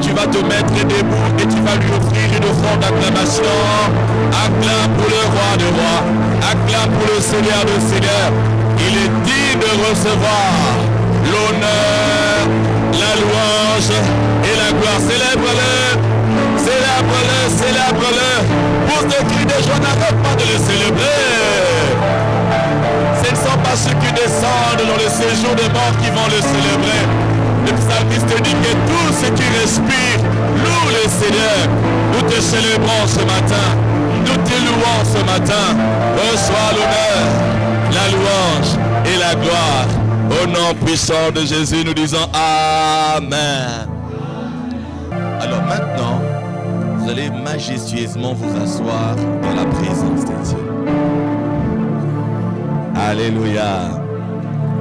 tu vas te mettre debout et tu vas lui offrir une offrande d'acclamation. Acclame pour le roi des rois. Acclame pour le Seigneur des seigneurs. Il est digne de recevoir l'honneur, la louange et la gloire. Célèbre-le, célèbre-le, célèbre-le. Pour ce cri de joie, n'arrête pas de le célébrer. Ce ne sont pas ceux qui descendent dans le séjour des morts qui vont le célébrer. Le psalmiste dit que tous ceux qui respirent louent le Seigneur. Nous te célébrons ce matin. Nous te louons ce matin. Reçois l'honneur, la louange et la gloire. Au nom puissant de Jésus, nous disons Amen. Alors maintenant, vous allez majestueusement vous asseoir dans la présence de Dieu. Alléluia.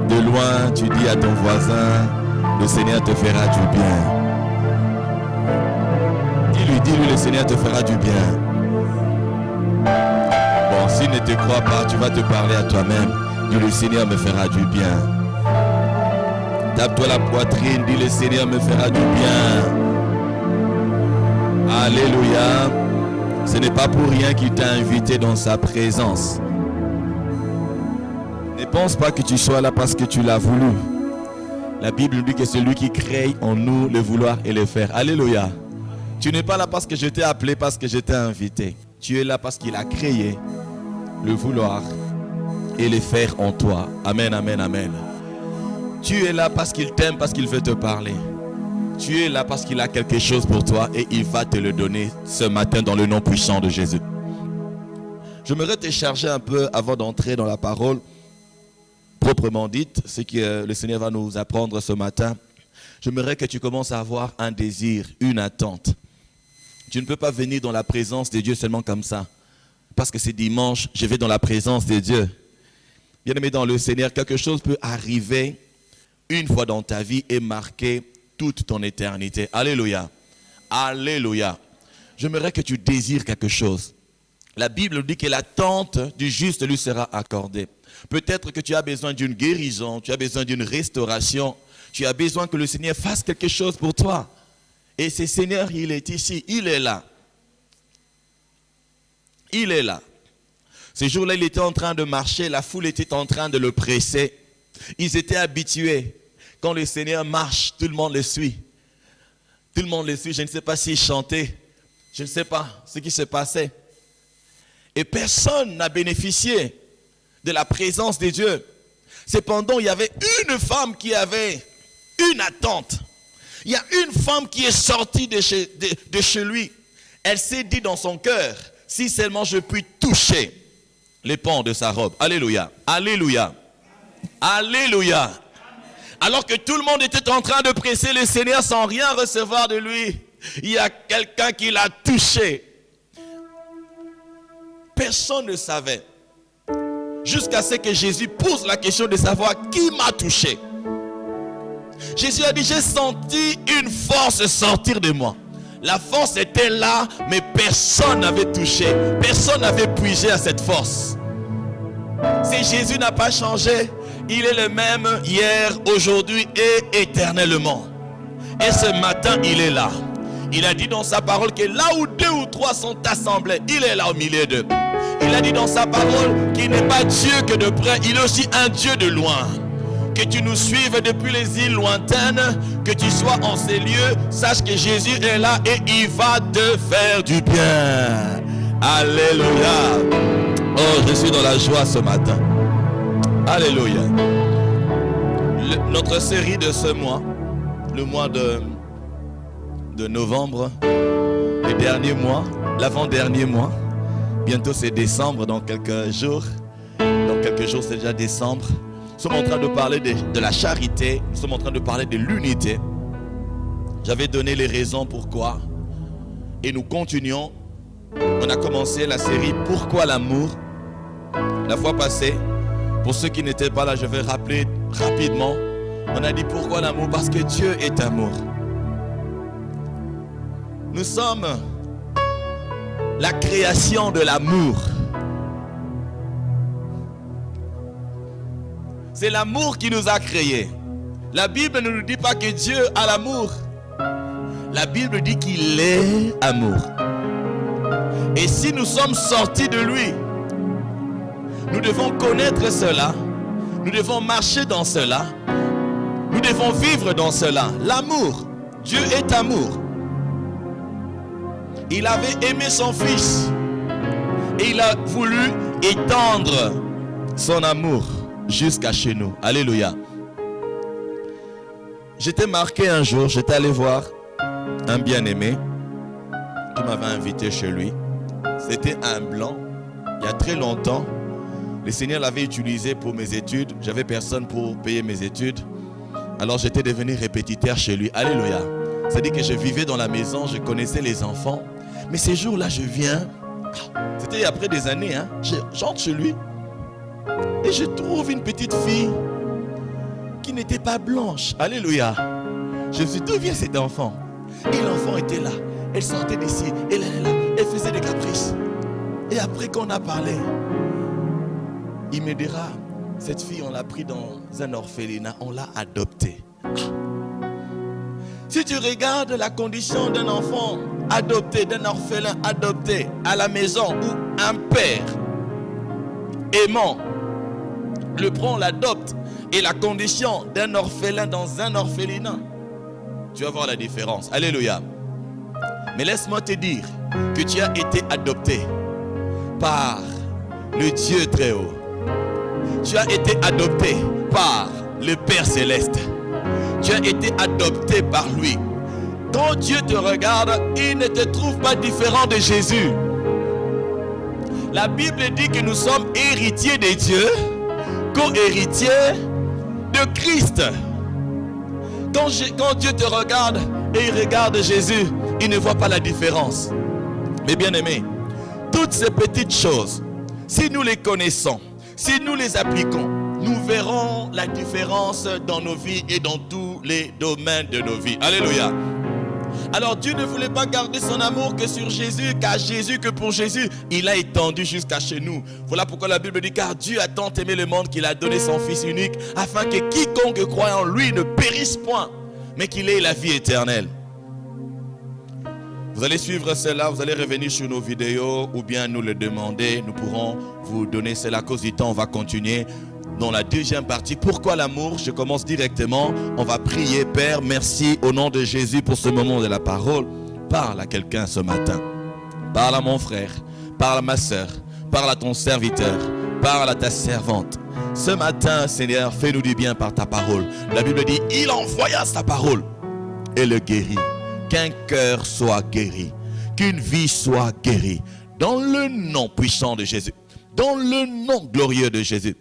De loin, tu dis à ton voisin, le Seigneur te fera du bien. Dis-lui, le Seigneur te fera du bien. Bon, s'il ne te croit pas, tu vas te parler à toi-même. Dis, le Seigneur me fera du bien. Tape-toi la poitrine, dis, le Seigneur me fera du bien. Alléluia. Ce n'est pas pour rien qu'il t'a invité dans sa présence. Ne pense pas que tu sois là parce que tu l'as voulu. La Bible nous dit que c'est lui qui crée en nous le vouloir et le faire. Alléluia. Tu n'es pas là parce que je t'ai appelé, parce que je t'ai invité. Tu es là parce qu'il a créé le vouloir et le faire en toi. Amen, amen, amen. Tu es là parce qu'il t'aime, parce qu'il veut te parler. Tu es là parce qu'il a quelque chose pour toi et il va te le donner ce matin dans le nom puissant de Jésus. J'aimerais te charger un peu avant d'entrer dans la parole proprement dite, ce que le Seigneur va nous apprendre ce matin. J'aimerais que tu commences à avoir un désir, une attente. Tu ne peux pas venir dans la présence de Dieu seulement comme ça. Parce que c'est dimanche, je vais dans la présence de Dieu. Bien-aimé dans le Seigneur, quelque chose peut arriver une fois dans ta vie et marquer toute ton éternité. Alléluia. Alléluia. J'aimerais que tu désires quelque chose. La Bible dit que l'attente du juste lui sera accordée. Peut-être que tu as besoin d'une guérison, tu as besoin d'une restauration, tu as besoin que le Seigneur fasse quelque chose pour toi. Et ce Seigneur, il est ici, il est là. Il est là. Ce jour-là, il était en train de marcher, la foule était en train de le presser. Ils étaient habitués. Quand le Seigneur marche, tout le monde le suit. Tout le monde le suit. Je ne sais pas s'il chantait. Je ne sais pas ce qui se passait. Et personne n'a bénéficié de la présence de Dieu. Cependant, il y avait une femme qui avait une attente. Il y a une femme qui est sortie de chez lui. Elle s'est dit dans son cœur, si seulement je puis toucher les pans de sa robe. Alléluia. Alléluia. Alléluia. Alors que tout le monde était en train de presser le Seigneur sans rien recevoir de lui, il y a quelqu'un qui l'a touché. Personne ne savait. Jusqu'à ce que Jésus pose la question de savoir qui m'a touché. Jésus a dit, j'ai senti une force sortir de moi. La force était là, mais personne n'avait touché. Personne n'avait puisé à cette force. Si Jésus n'a pas changé, il est le même hier, aujourd'hui et éternellement. Et ce matin, il est là. Il a dit dans sa parole que là où 2 ou 3 sont assemblés, il est là au milieu d'eux. Il a dit dans sa parole qu'il n'est pas Dieu que de près, il est aussi un Dieu de loin. Que tu nous suives depuis les îles lointaines, que tu sois en ces lieux, sache que Jésus est là et il va te faire du bien. Alléluia. Oh, je suis dans la joie ce matin. Alléluia. Notre série de ce mois, le mois de novembre, le dernier mois, l'avant-dernier mois, bientôt c'est décembre, dans quelques jours. Dans quelques jours c'est déjà décembre. Nous sommes en train de parler de la charité, nous sommes en train de parler de l'unité. J'avais donné les raisons pourquoi. Et nous continuons. On a commencé la série Pourquoi l'amour? La fois passée, pour ceux qui n'étaient pas là, je vais rappeler rapidement. On a dit pourquoi l'amour? Parce que Dieu est amour. Nous sommes la création de l'amour. C'est l'amour qui nous a créés. La Bible ne nous dit pas que Dieu a l'amour. La Bible dit qu'il est amour. Et si nous sommes sortis de lui, nous devons connaître cela, nous devons marcher dans cela, nous devons vivre dans cela. L'amour, Dieu est amour. Il avait aimé son Fils et il a voulu étendre son amour jusqu'à chez nous. Alléluia. J'étais marqué un jour, j'étais allé voir un bien-aimé qui m'avait invité chez lui. C'était un blanc. Il y a très longtemps, le Seigneur l'avait utilisé pour mes études. J'avais personne pour payer mes études. Alors j'étais devenu répétiteur chez lui. Alléluia. C'est-à-dire que je vivais dans la maison, je connaissais les enfants. Mais ces jours-là, je viens. C'était après des années. J'entre chez lui. Et je trouve une petite fille qui n'était pas blanche. Alléluia. Je me suis dit, d'où vient cet enfant? Et l'enfant était là. Elle sortait d'ici. Elle est là. Elle faisait des caprices. Et après qu'on a parlé, il me dira, cette fille, on l'a pris dans un orphelinat, on l'a adoptée. Si tu regardes la condition d'un enfant adopté, d'un orphelin adopté à la maison où un père aimant le prend, l'adopte, et la condition d'un orphelin dans un orphelinat, tu vas voir la différence. Alléluia. Mais laisse-moi te dire que tu as été adopté par le Dieu très haut. Tu as été adopté par le Père céleste. Tu as été adopté par lui. Quand Dieu te regarde, il ne te trouve pas différent de Jésus. La Bible dit que nous sommes héritiers de Dieu, co-héritiers de Christ. Quand Dieu te regarde et il regarde Jésus, il ne voit pas la différence. Mais bien aimés, toutes ces petites choses, si nous les connaissons, si nous les appliquons, nous verrons la différence dans nos vies et dans tous les domaines de nos vies. Alléluia. Alors Dieu ne voulait pas garder son amour que sur Jésus, qu'à Jésus, que pour Jésus, il a étendu jusqu'à chez nous. Voilà pourquoi la Bible dit, car Dieu a tant aimé le monde qu'il a donné son Fils unique, afin que quiconque croit en lui ne périsse point, mais qu'il ait la vie éternelle. Vous allez suivre cela, vous allez revenir sur nos vidéos ou bien nous le demander. Nous pourrons vous donner cela. À cause du temps, on va continuer dans la deuxième partie. Pourquoi l'amour? Je commence directement. On va prier. Père, merci au nom de Jésus pour ce moment de la parole. Parle à quelqu'un ce matin. Parle à mon frère. Parle à ma soeur. Parle à ton serviteur. Parle à ta servante. Ce matin, Seigneur, fais-nous du bien par ta parole. La Bible dit, il envoya sa parole et le guérit. Qu'un cœur soit guéri, qu'une vie soit guérie, dans le nom puissant de Jésus, dans le nom glorieux de Jésus.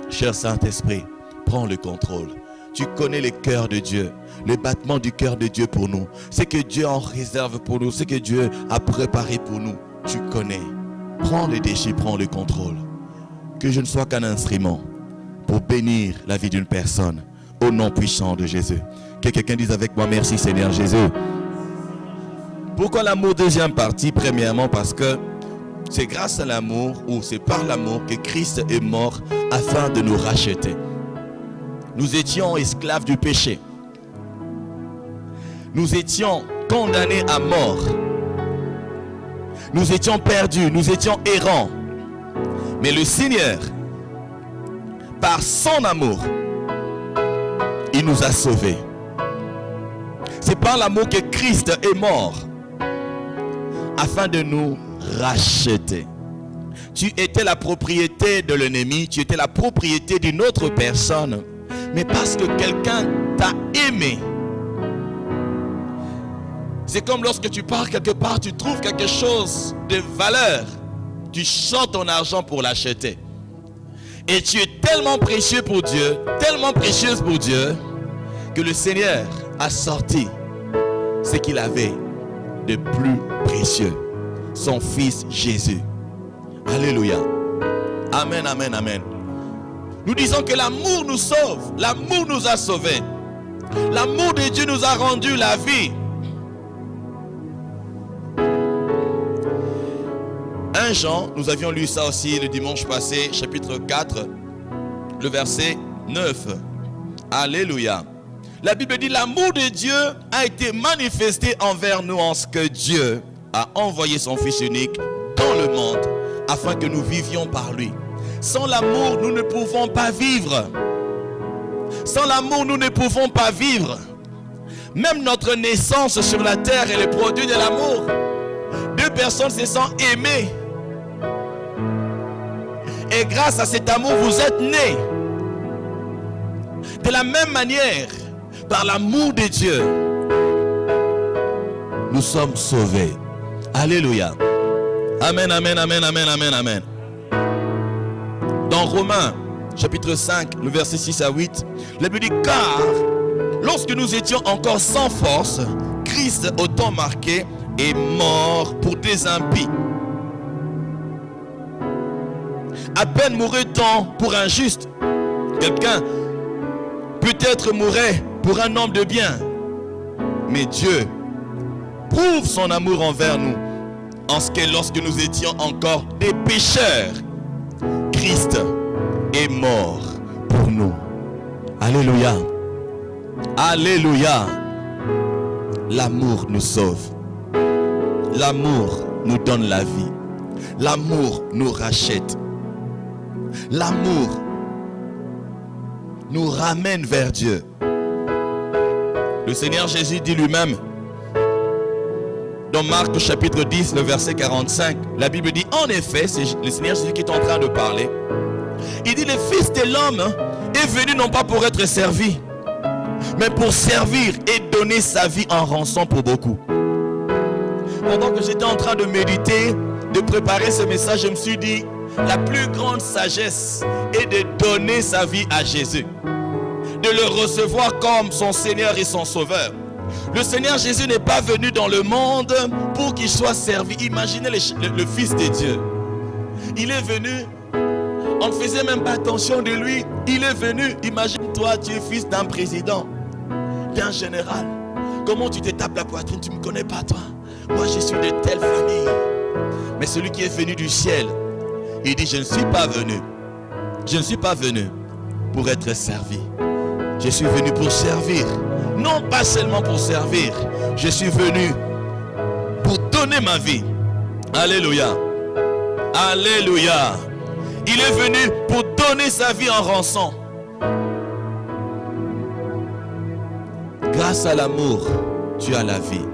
Cher Saint-Esprit, prends le contrôle. Tu connais les cœurs de Dieu, le battement du cœur de Dieu pour nous, ce que Dieu en réserve pour nous, ce que Dieu a préparé pour nous. Tu connais. Prends le défi, prends le contrôle. Que je ne sois qu'un instrument pour bénir la vie d'une personne, au nom puissant de Jésus. Que quelqu'un dise avec moi, merci Seigneur Jésus. Pourquoi l'amour? Deuxième partie, premièrement parce que c'est grâce à l'amour ou c'est par l'amour que Christ est mort afin de nous racheter. Nous étions esclaves du péché. Nous étions condamnés à mort. Nous étions perdus, nous étions errants. Mais le Seigneur, par son amour, il nous a sauvés. C'est par l'amour que Christ est mort afin de nous racheter. Tu étais la propriété de l'ennemi, tu étais la propriété d'une autre personne, mais parce que quelqu'un t'a aimé. C'est comme lorsque tu pars quelque part, tu trouves quelque chose de valeur, tu sors ton argent pour l'acheter. Et tu es tellement précieux pour Dieu, tellement précieuse pour Dieu, que le Seigneur a sorti ce qu'il avait de plus précieux, son Fils Jésus. Alléluia. Amen, amen, amen. Nous disons que l'amour nous sauve, l'amour nous a sauvés. L'amour de Dieu nous a rendu la vie. 1 Jean, nous avions lu ça aussi le dimanche passé, chapitre 4, le verset 9. Alléluia. La Bible dit l'amour de Dieu a été manifesté envers nous en ce que Dieu a envoyé son Fils unique dans le monde afin que nous vivions par lui. Sans l'amour, nous ne pouvons pas vivre. Sans l'amour, nous ne pouvons pas vivre. Même notre naissance sur la terre est le produit de l'amour. Deux personnes se sont aimées. Et grâce à cet amour, vous êtes nés. De la même manière, par l'amour de Dieu, nous sommes sauvés. Alléluia. Amen, amen, amen, amen, amen, amen. Dans Romains, chapitre 5, le verset 6 à 8, la Bible dit, car lorsque nous étions encore sans force, Christ, au temps marqué, est mort pour des impies. À peine mourrait-on pour un juste. Quelqu'un peut-être mourrait pour un homme de bien. Mais Dieu prouve son amour envers nous en ce que lorsque nous étions encore des pécheurs, Christ est mort pour nous. Alléluia. Alléluia. L'amour nous sauve. L'amour nous donne la vie. L'amour nous rachète. L'amour nous ramène vers Dieu. Le Seigneur Jésus dit lui-même dans Marc chapitre 10, le verset 45, la Bible dit, en effet, c'est le Seigneur Jésus qui est en train de parler. Il dit, le Fils de l'homme est venu non pas pour être servi, mais pour servir et donner sa vie en rançon pour beaucoup. Pendant que j'étais en train de méditer, de préparer ce message, je me suis dit, la plus grande sagesse est de donner sa vie à Jésus, de le recevoir comme son Seigneur et son Sauveur. Le Seigneur Jésus n'est pas venu dans le monde pour qu'il soit servi. Imaginez le Fils de Dieu. Il est venu, on ne faisait même pas attention de lui. Il est venu, imagine-toi, tu es fils d'un président, d'un général. Comment tu te tapes la poitrine, tu ne me connais pas toi. Moi je suis de telle famille. Mais celui qui est venu du ciel, il dit, je ne suis pas venu. Je ne suis pas venu pour être servi. Je suis venu pour servir. Non pas seulement pour servir. Je suis venu pour donner ma vie. Alléluia. Alléluia. Il est venu pour donner sa vie en rançon. Grâce à l'amour, tu as la vie.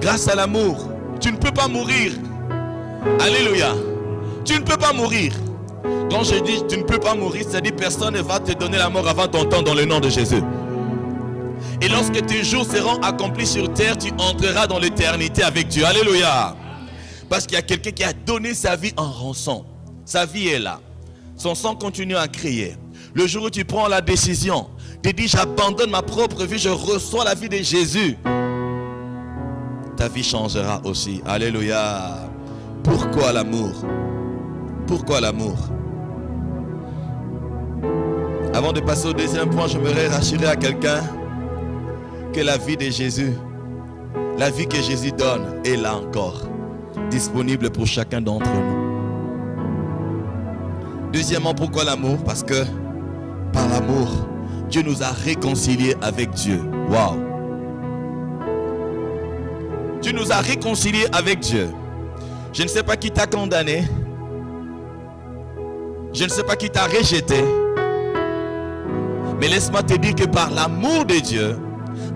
Grâce à l'amour, tu ne peux pas mourir. Alléluia. Tu ne peux pas mourir. Quand je dis tu ne peux pas mourir, c'est-à-dire personne ne va te donner la mort avant ton temps dans le nom de Jésus. Et lorsque tes jours seront accomplis sur terre, tu entreras dans l'éternité avec Dieu. Alléluia. Parce qu'il y a quelqu'un qui a donné sa vie en rançon. Sa vie est là. Son sang continue à crier. Le jour où tu prends la décision, tu dis j'abandonne ma propre vie, je reçois la vie de Jésus, ta vie changera aussi. Alléluia. Pourquoi l'amour? Pourquoi l'amour? Avant de passer au deuxième point, j'aimerais rassurer à quelqu'un que la vie de Jésus, la vie que Jésus donne est là encore, disponible pour chacun d'entre nous. Deuxièmement, pourquoi l'amour? Parce que par l'amour, Dieu nous a réconciliés avec Dieu. Waouh! Dieu nous a réconciliés avec Dieu. Je ne sais pas qui t'a condamné. Je ne sais pas qui t'a rejeté. Mais laisse-moi te dire que par l'amour de Dieu,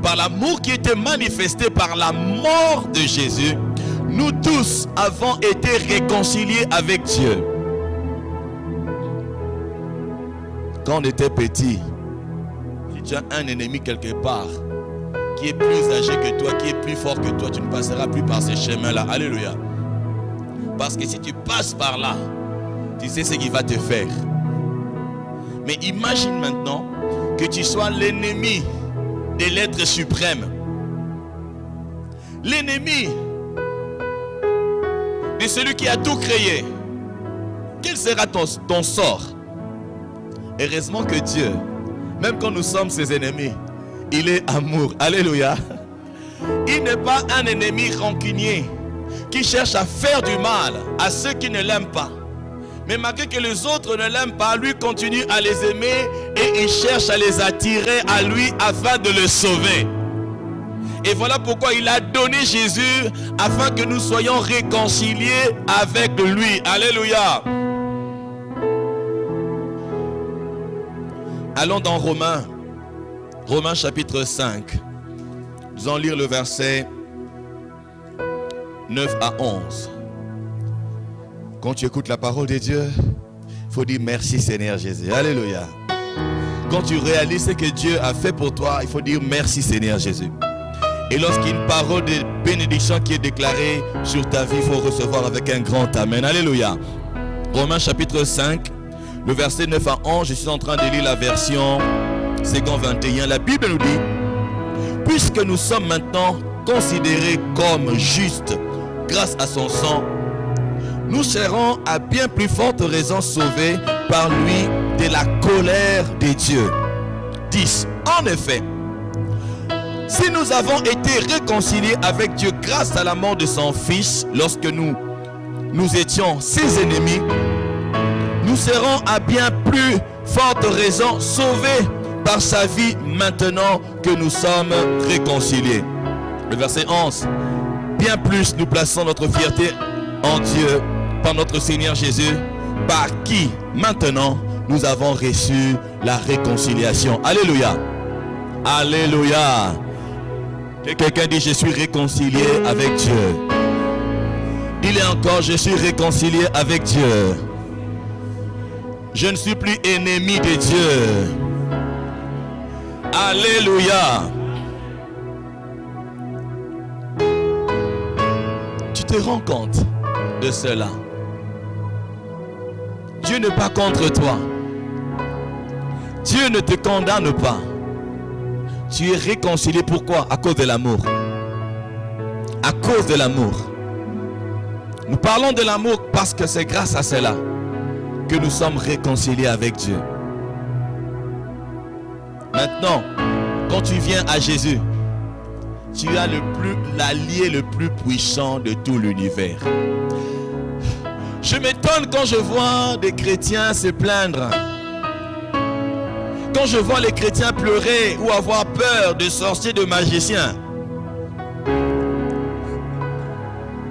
par l'amour qui était manifesté par la mort de Jésus, nous tous avons été réconciliés avec Dieu. Quand on était petit, si tu as un ennemi quelque part qui est plus âgé que toi, qui est plus fort que toi, tu ne passeras plus par ces chemins-là. Alléluia. Parce que si tu passes par là, tu sais ce qu'il va te faire. Mais imagine maintenant que tu sois l'ennemi de l'être suprême. L'ennemi de celui qui a tout créé. Quel sera ton sort? Heureusement que Dieu, même quand nous sommes ses ennemis, il est amour. Alléluia. Il n'est pas un ennemi rancunier qui cherche à faire du mal à ceux qui ne l'aiment pas. Mais malgré que les autres ne l'aiment pas, lui continue à les aimer et il cherche à les attirer à lui afin de le sauver. Et voilà pourquoi il a donné Jésus afin que nous soyons réconciliés avec lui. Alléluia. Allons dans Romains chapitre 5. Nous allons lire le verset 9 à 11. Quand tu écoutes la parole de Dieu, il faut dire merci Seigneur Jésus. Alléluia. Quand tu réalises ce que Dieu a fait pour toi, il faut dire merci Seigneur Jésus. Et lorsqu'il y a une parole de bénédiction qui est déclarée sur ta vie, il faut recevoir avec un grand amen. Alléluia. Romains chapitre 5, le verset 9 à 11, je suis en train de lire la version second 21. La Bible nous dit, puisque nous sommes maintenant considérés comme justes grâce à son sang, nous serons à bien plus forte raison sauvés par lui de la colère de Dieu. 10. En effet, si nous avons été réconciliés avec Dieu grâce à la mort de son Fils, lorsque nous étions ses ennemis, nous serons à bien plus forte raison sauvés par sa vie maintenant que nous sommes réconciliés. Le verset 11. Bien plus nous plaçons notre fierté en Dieu par notre Seigneur Jésus, par qui maintenant nous avons reçu la réconciliation. Alléluia. Alléluia. Que quelqu'un dit, je suis réconcilié avec Dieu. Il est encore, je suis réconcilié avec Dieu. Je ne suis plus ennemi de Dieu. Alléluia. Tu te rends compte de cela? Dieu n'est pas contre toi. Dieu ne te condamne pas. Tu es réconcilié. Pourquoi? À cause de l'amour. À cause de l'amour. Nous parlons de l'amour parce que c'est grâce à cela que nous sommes réconciliés avec Dieu. Maintenant, quand tu viens à Jésus, tu as l'allié le plus puissant de tout l'univers. Je m'étonne quand je vois des chrétiens se plaindre. Quand je vois les chrétiens pleurer ou avoir peur de sorciers, de magiciens.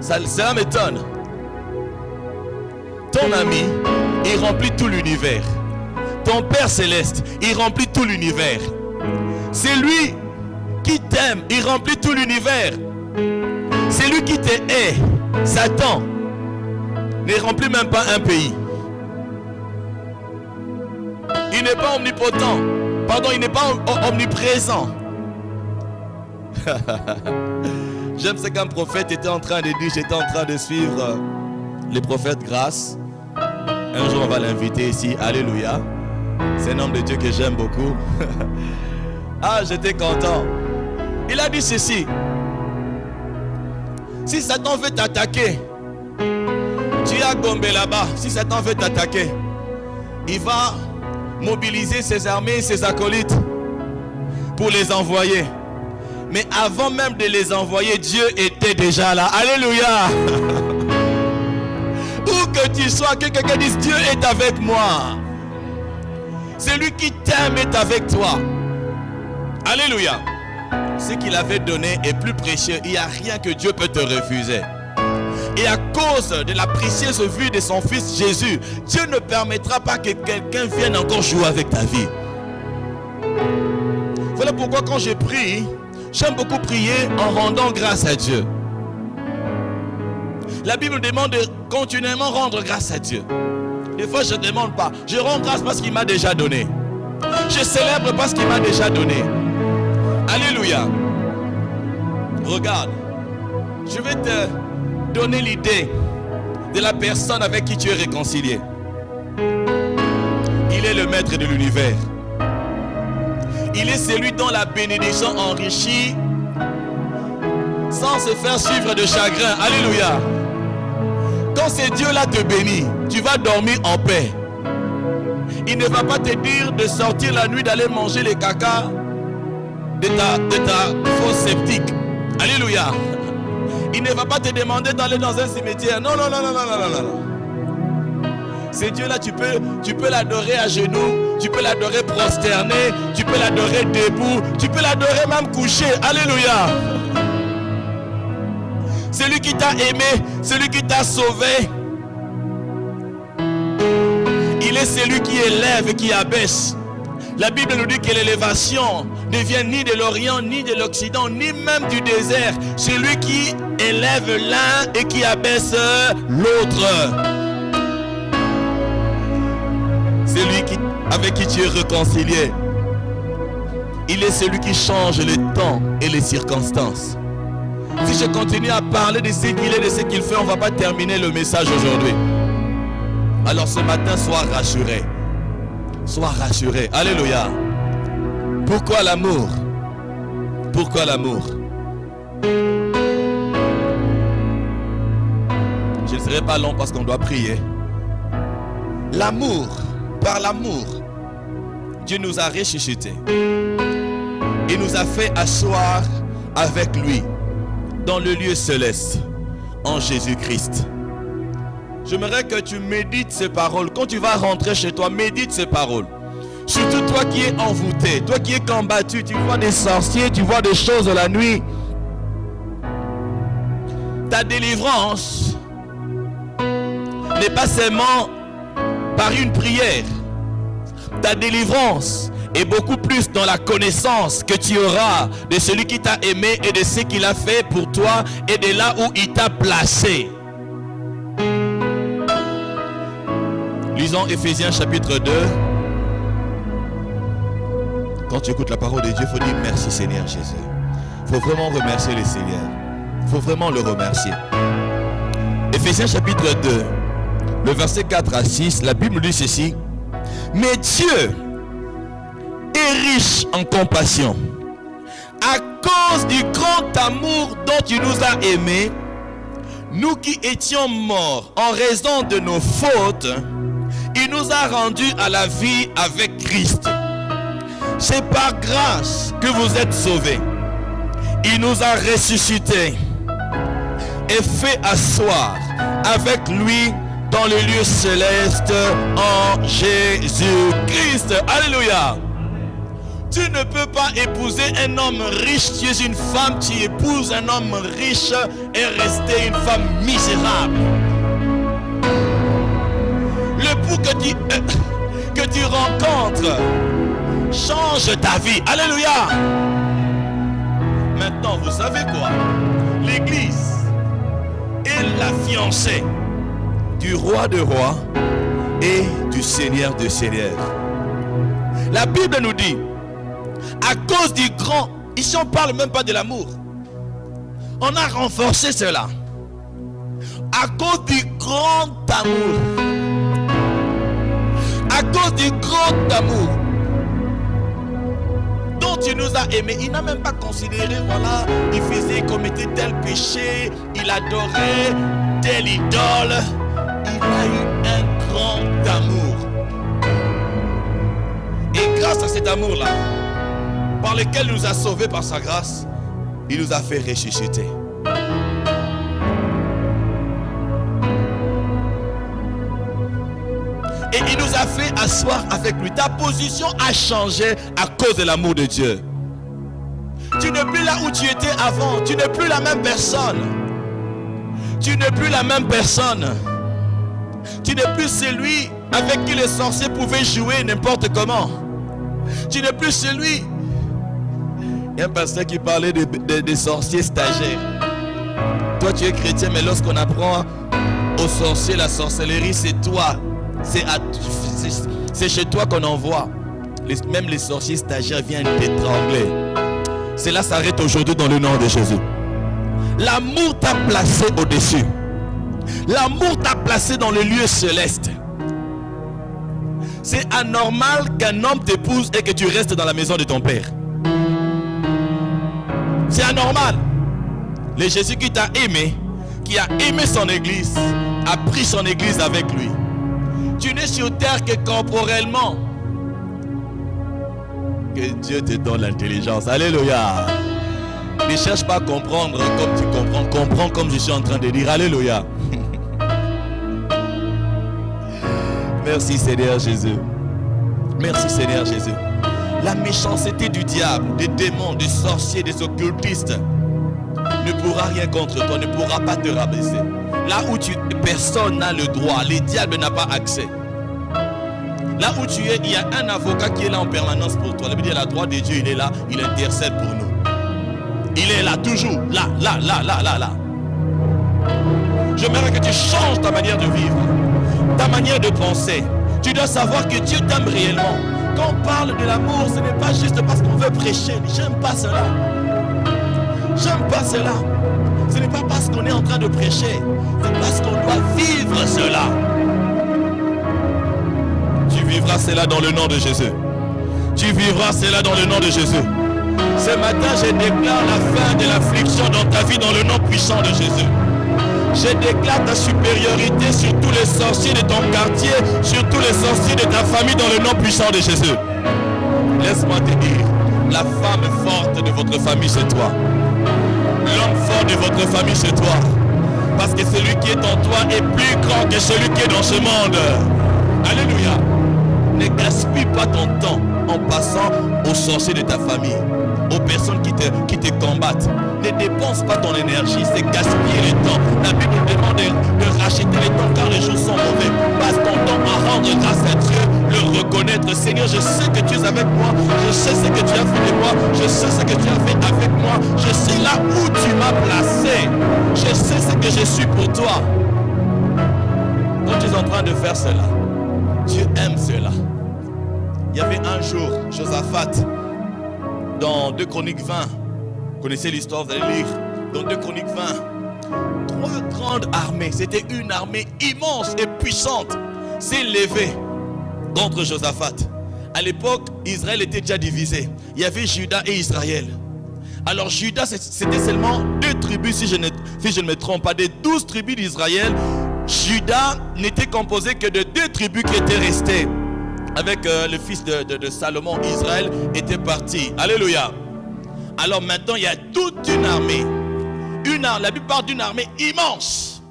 Cela m'étonne. Ton ami, il remplit tout l'univers. Ton Père Céleste, il remplit tout l'univers. C'est lui qui t'aime, il remplit tout l'univers. C'est lui qui te hait. Satan ne remplit même pas un pays. Il n'est pas omnipotent. Pardon, il n'est pas omniprésent. J'aime ce qu'un prophète était en train de dire. J'étais en train de suivre les prophètes Grâce. Un jour, on va l'inviter ici. Alléluia. C'est un homme de Dieu que j'aime beaucoup. Ah, j'étais content. Il a dit ceci. Si Satan veut t'attaquer, tu as Gombe là-bas. Si Satan veut t'attaquer, il va mobiliser ses armées, ses acolytes pour les envoyer. Mais avant même de les envoyer, Dieu était déjà là. Alléluia. Où que tu sois, que quelqu'un dise, Dieu est avec moi. Celui qui t'aime est avec toi. Alléluia. Ce qu'il avait donné est plus précieux. Il n'y a rien que Dieu peut te refuser. Et à cause de la précieuse vue de son Fils Jésus, Dieu ne permettra pas que quelqu'un vienne encore jouer avec ta vie. Voilà pourquoi quand je prie, j'aime beaucoup prier en rendant grâce à Dieu. La Bible demande de continuellement rendre grâce à Dieu. Des fois je ne demande pas. Je rends grâce parce qu'il m'a déjà donné. Je célèbre parce qu'il m'a déjà donné. Alléluia. Regarde. Je vais te donner l'idée de la personne avec qui tu es réconcilié. Il est le maître de l'univers. Il est celui dont la bénédiction enrichit sans se faire suivre de chagrin. Alléluia. Quand ce Dieu-là te bénit, tu vas dormir en paix. Il ne va pas te dire de sortir la nuit, d'aller manger les caca de ta fosse septique. Alléluia. Il ne va pas te demander d'aller dans un cimetière. Non, non, non, non, non, non, non, non. Ce Dieu-là, tu peux l'adorer à genoux, tu peux l'adorer prosterné, tu peux l'adorer debout, tu peux l'adorer même couché. Alléluia. Celui qui t'a aimé, celui qui t'a sauvé, il est celui qui élève et qui abaisse. La Bible nous dit que l'élévation ne vient ni de l'Orient, ni de l'Occident, ni même du désert. C'est lui qui élève l'un et qui abaisse l'autre. C'est lui avec qui tu es réconcilié. Il est celui qui change les temps et les circonstances. Si je continue à parler de ce qu'il est, de ce qu'il fait, on ne va pas terminer le message aujourd'hui. Alors ce matin, sois rassuré. Sois rassuré. Alléluia. Pourquoi l'amour? Pourquoi l'amour? Je ne serai pas long parce qu'on doit prier. L'amour, par l'amour, Dieu nous a ressuscités. Il nous a fait asseoir avec lui dans le lieu céleste en Jésus-Christ. J'aimerais que tu médites ces paroles. Quand tu vas rentrer chez toi, médite ces paroles. Surtout toi qui es envoûté, toi qui es combattu, tu vois des sorciers, tu vois des choses la nuit. Ta délivrance n'est pas seulement par une prière. Ta délivrance est beaucoup plus dans la connaissance que tu auras de celui qui t'a aimé et de ce qu'il a fait pour toi et de là où il t'a placé. Lisons Éphésiens chapitre 2. Quand tu écoutes la parole de Dieu, il faut dire merci Seigneur Jésus. Il faut vraiment remercier le Seigneur. Il faut vraiment le remercier. Éphésiens chapitre 2, le verset 4 à 6, la Bible dit ceci. Mais Dieu est riche en compassion. À cause du grand amour dont tu nous as aimés, nous qui étions morts en raison de nos fautes, il nous a rendus à la vie avec Christ. C'est par grâce que vous êtes sauvés. Il nous a ressuscités et fait asseoir avec lui dans le lieu céleste en Jésus-Christ. Alléluia. Tu ne peux pas épouser un homme riche. Tu es une femme, tu épouses un homme riche et rester une femme misérable. L'époux que tu rencontres change ta vie. Alléluia. Maintenant, vous savez quoi? L'église est la fiancée du roi de rois et du seigneur de seigneurs. La Bible nous dit, à cause du grand, ici on ne parle même pas de l'amour. On a renforcé cela. À cause du grand amour. À cause du grand amour dont tu nous as aimés. Il n'a même pas considéré, voilà, il faisait, il commettait tel péché, il adorait telle idole. Il a eu un grand amour. Et grâce à cet amour-là, par lequel il nous a sauvés par sa grâce, il nous a fait ressusciter. Et il nous a fait asseoir avec lui. Ta position a changé à cause de l'amour de Dieu. Tu n'es plus là où tu étais avant. Tu n'es plus la même personne. Tu n'es plus la même personne. Tu n'es plus celui avec qui les sorciers pouvaient jouer n'importe comment. Tu n'es plus celui. Il y a un pasteur qui parlait des sorciers stagiaires. Toi tu es chrétien, mais lorsqu'on apprend aux sorciers la sorcellerie, c'est toi. C'est chez toi qu'on envoie. Même les sorciers stagiaires viennent t'étrangler. Cela s'arrête aujourd'hui dans le nom de Jésus. L'amour t'a placé au-dessus. L'amour t'a placé dans le lieu céleste. C'est anormal qu'un homme t'épouse et que tu restes dans la maison de ton père. C'est anormal. Le Jésus qui t'a aimé, qui a aimé son église, a pris son église avec lui. Tu n'es sur terre que corporellement. Que Dieu te donne l'intelligence. Alléluia. Ne cherche pas à comprendre comme tu comprends. Comprends comme je suis en train de dire. Alléluia. Merci Seigneur Jésus. Merci Seigneur Jésus. La méchanceté du diable, des démons, des sorciers, des occultistes ne pourra rien contre toi, ne pourra pas te rabaisser. Là où tu es, personne n'a le droit, le diable n'a pas accès. Là où tu es, il y a un avocat qui est là en permanence pour toi. Le la droite de Dieu, il est là, il intercède pour nous. Il est là, toujours, là. J'aimerais que tu changes ta manière de vivre, ta manière de penser. Tu dois savoir que Dieu t'aime réellement. Quand on parle de l'amour, ce n'est pas juste parce qu'on veut prêcher. J'aime pas cela. J'aime pas cela. Ce n'est pas parce qu'on est en train de prêcher. C'est parce qu'on doit vivre cela. Tu vivras cela dans le nom de Jésus. Tu vivras cela dans le nom de Jésus. Ce matin, je déclare la fin de l'affliction dans ta vie dans le nom puissant de Jésus. Je déclare ta supériorité sur tous les sorciers de ton quartier, sur tous les sorciers de ta famille dans le nom puissant de Jésus. Laisse-moi te dire, la femme forte de votre famille c'est toi. L'homme fort de votre famille c'est toi. Parce que celui qui est en toi est plus grand que celui qui est dans ce monde. Alléluia. Ne gaspille pas ton temps en passant aux sorciers de ta famille, aux personnes qui te combattent. Ne dépense pas ton énergie, c'est gaspiller le temps. La Bible nous demande de racheter le temps car les jours sont mauvais. Passe ton temps à rendre grâce à Dieu, le reconnaître. Seigneur, je sais que tu es avec moi, je sais ce que tu as fait de moi, je sais ce que tu as fait avec moi, je sais là où tu m'as placé, je sais ce que je suis pour toi. Quand tu es en train de faire cela, Dieu aime cela. Il y avait un jour, Josaphat, dans 2 Chroniques 20, vous connaissez l'histoire, vous allez lire, dans 2 Chroniques 20, 3 grandes armées, c'était une armée immense et puissante, s'est levée contre Josaphat. À l'époque, Israël était déjà divisé. Il y avait Juda et Israël. Alors Juda, c'était seulement 2 tribus, si je ne me trompe pas, des 12 tribus d'Israël. Juda n'était composé que de 2 tribus qui étaient restées. Avec le fils de Salomon, Israël était parti. Alléluia. Alors maintenant, il y a toute une armée. La Bible parle d'une armée immense,